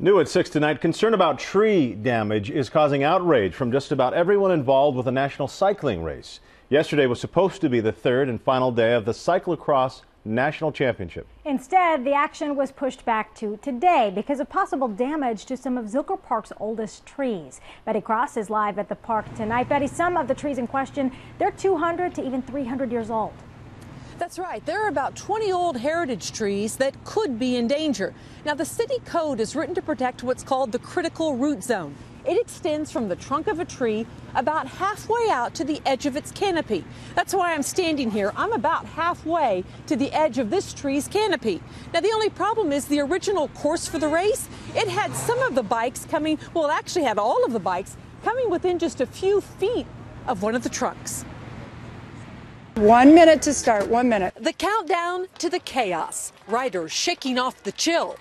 New at 6 tonight, concern about tree damage is causing outrage from just about everyone involved with the national cycling race. Yesterday was supposed to be the third and final day of the cyclocross national championship. Instead, the action was pushed back to today because of possible damage to some of Zilker Park's oldest trees. Betty Cross is live at the park tonight. Betty, some of the trees in question, they're 200 to even 300 years old. That's right. There are about 20 old heritage trees that could be in danger. Now, the city code is written to protect what's called the critical root zone. It extends from the trunk of a tree about halfway out to the edge of its canopy. That's why I'm standing here. I'm about halfway to the edge of this tree's canopy. Now, the only problem is the original course for the race. It had some of the bikes coming, well, it actually had all of the bikes coming within just a few feet of one of the trunks. 1 minute to start, 1 minute. The countdown to the chaos. Riders shaking off the chill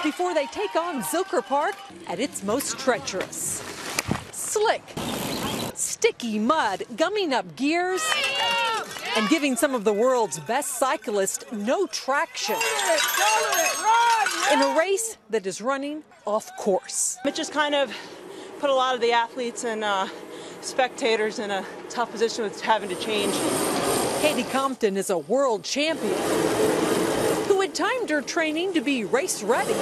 before they take on Zilker Park at its most treacherous. Slick, sticky mud gumming up gears and giving some of the world's best cyclists no traction in a race that is running off course. It just kind of put a lot of the athletes and spectators in a tough position with having to change. Katie Compton is a world champion who had timed her training to be race ready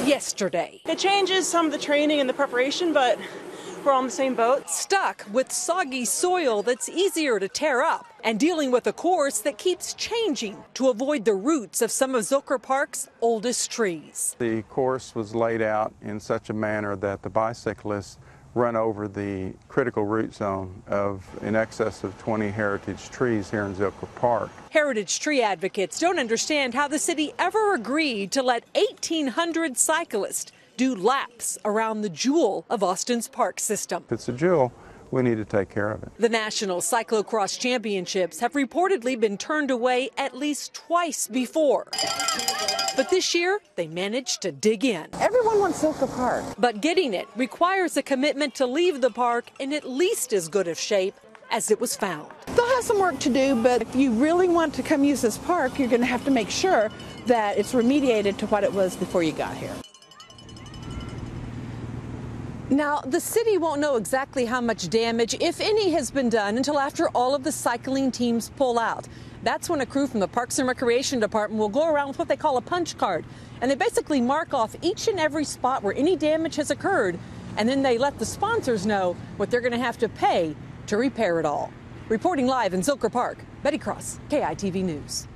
yesterday. It changes some of the training and the preparation, but we're on the same boat. Stuck with soggy soil that's easier to tear up and dealing with a course that keeps changing to avoid the roots of some of Zilker Park's oldest trees. The course was laid out in such a manner that the bicyclists run over the critical root zone of in excess of 20 heritage trees here in Zilker Park. Heritage tree advocates don't understand how the city ever agreed to let 1,800 cyclists do laps around the jewel of Austin's park system. If it's a jewel, we need to take care of it. The National Cyclocross Championships have reportedly been turned away at least twice before. But this year, they managed to dig in. Everyone wants Zilker Park. But getting it requires a commitment to leave the park in at least as good of shape as it was found. They'll have some work to do, but if you really want to come use this park, you're going to have to make sure that it's remediated to what it was before you got here. Now, the city won't know exactly how much damage, if any, has been done until after all of the cycling teams pull out. That's when a crew from the Parks and Recreation Department will go around with what they call a punch card. And they basically mark off each and every spot where any damage has occurred, and then they let the sponsors know what they're going to have to pay to repair it all. Reporting live in Zilker Park, Betty Cross, KITV News.